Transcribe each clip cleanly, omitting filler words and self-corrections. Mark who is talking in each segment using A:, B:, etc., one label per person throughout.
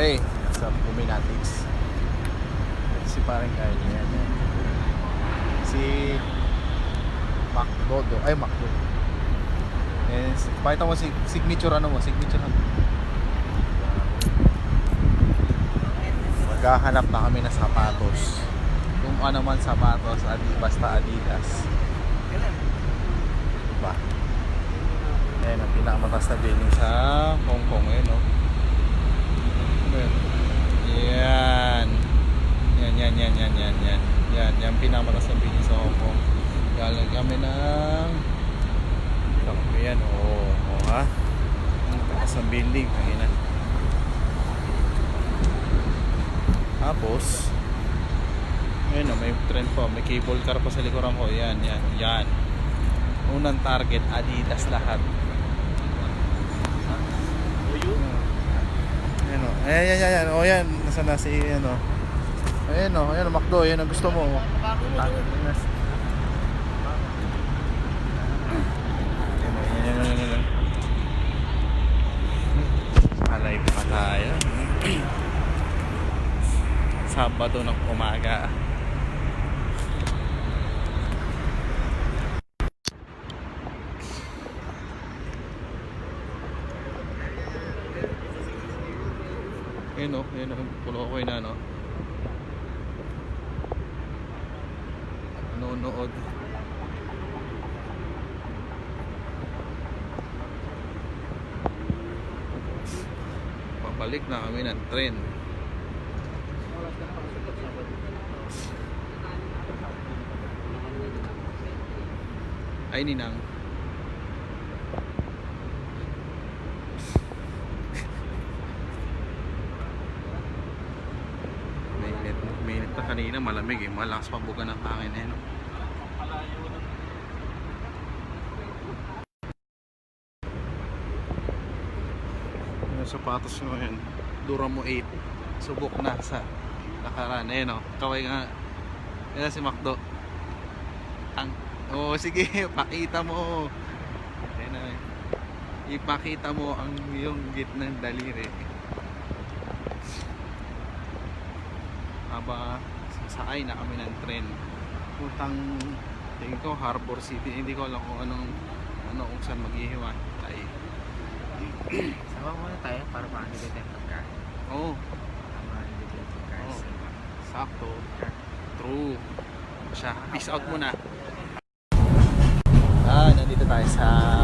A: Okay, sa Fumie natin. Si parang Kyle, yan. Si Macdo, ay Macdo. Pakita mo signature signature maghahanap na kami ng sapatos. Kung ano man sapatos, basta Adidas. Diba? Ayan ang pinakamataas na building sa Hong Kong. Ayan o. Yan. Yan pinakamataas na building sa Hong Kong. Galang kami ng ayan o. Ha? Ang taas ng building. Ayan. Tapos ayun o, may trend po, may cable car pa sa likuran ko. Yan. Unang target, Adidas lahat. Ayan o, ayan o, yan, nasa na si ano. Ayan o, Macdo, yan ang gusto mo. Ayan. Alive pa tayo. Sabado ng umaga. Yun o, pulo ko na no. Nanonood. Pabalik na kami ng tren. Ay ninang. Mainit na kanina, malamig eh. Malakas pa buga ng hangin eh. No? Yung sapatos nyo yan, Duramo 8. Subok na sa nakaraan. Eh no, kaway nga. Yan si Macdo. Sige, pakita mo. Ayan na. Ipakita mo ang yung gitnang daliri. Haba sasakay na kami ng tren. Putang tingin ko Harbor City. Hindi ko alam kung kung saan maghihiwa tayo.
B: Sama muna tayo para makakita tayo pagkain.
A: Oo.
B: Makakita tayo pagkain.
A: Sakto. True. Siya. Peace out muna. Nandito tayo sa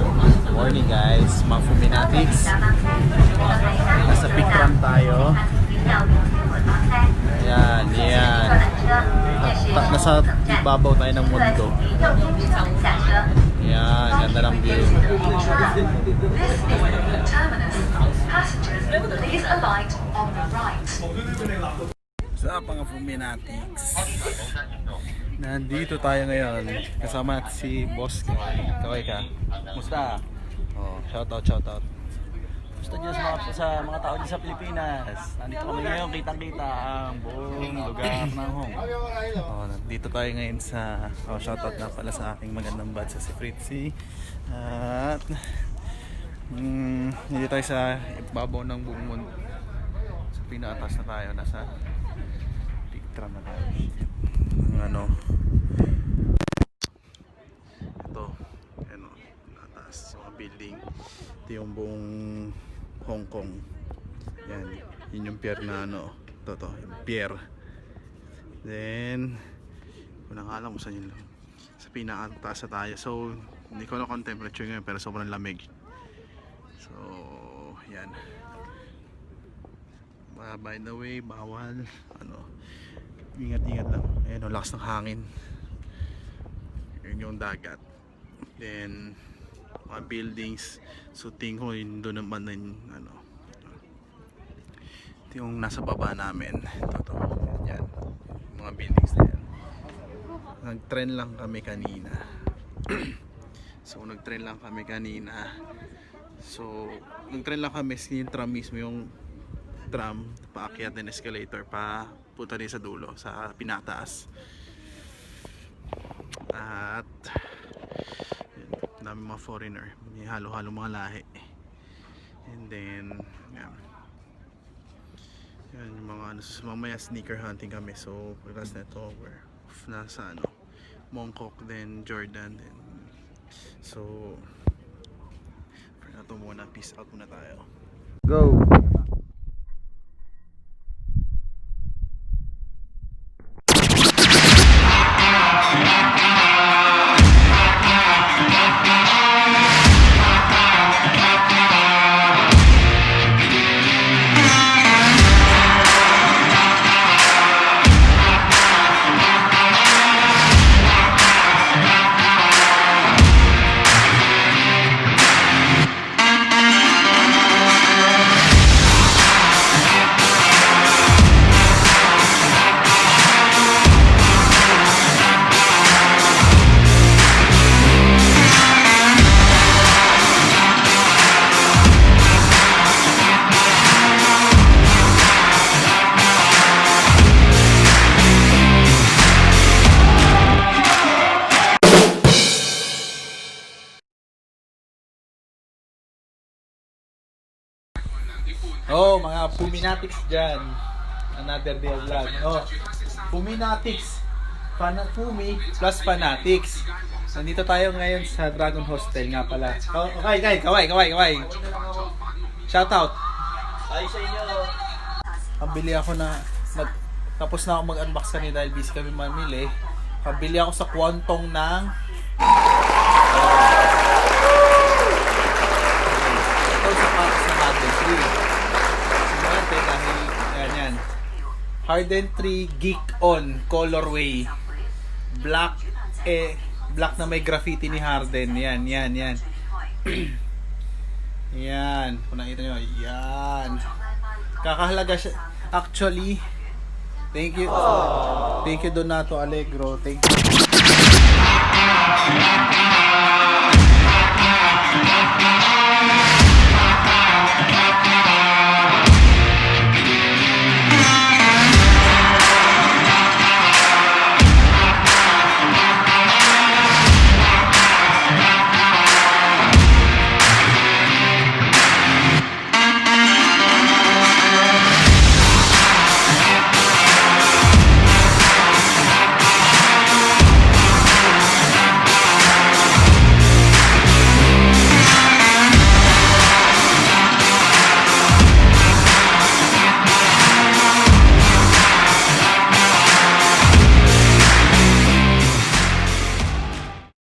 A: morning guys, mga Fumie natin. Nasa Peaktram tayo. Yan. Nasa ibabaw tayo ng mundo. Yan, ganda ng view. Sa mga Fumie natin. Nandito tayo ngayon kasama si Boss Kaway ka. Musta? Shoutout.
C: Gusto dyan sa mga tao dyan sa Pilipinas. Nandito kami ngayon, kitang-kita ang buong lugar ng Hong Kong.
A: Nandito tayo ngayon sa shoutout na pala sa aking magandang bad sa si Fritzy. At nandito tayo sa ibabaw ng buong mundo. Sa pinaatas na tayo, nasa Peaktram na tayo. Ito nataas yung building. Ito yung buong Hong Kong. Yun yung pier na ito yung pier. Then wala nga alam kung saan yun, sa pinakataas na tayo. So hindi ko alam kung temperature ngayon, pero sobrang lamig. So yan, by the way, bawal ingat lang. Ayan, lakas ng hangin. Yun yung dagat. Then mga buildings. So tingin ko yun doon naman yung ito yung nasa baba namin. Ito. Yan. Mga buildings na yan. Nag-trend lang kami kanina. So nag-trend lang kami yung tram mismo, yung tram paakyat ng escalator pa punta din sa dulo, sa pinataas. At dami mga foreigner, may halo-halo mga lahi. And then Yan yung mga ano, so, mamaya sneaker hunting kami. So pagkas na ito we're off na sa ano, Mongkok, then Jordan, then so for na to muna, peace out muna tayo.
B: Go!
A: Oh, mga Fuminatics dyan. Another day of vlog. Oh, Fuminatics. Fumie plus Fanatics. Nandito tayo ngayon sa Dragon Hostel nga pala. Oh, okay, kaway. Shout out.
C: Ay sa inyo.
A: Pabili ako tapos na ako mag-unbox kanina dahil busy kami mamili. Pabili ako sa Kwantong ng ito sapatos na natin 3. Dahil yan Harden 3 Geek On colorway black black na may graffiti ni Harden. Yan yan kung nakita nyo, yan kakahalaga siya actually. Thank you Donato Allegro, thank you.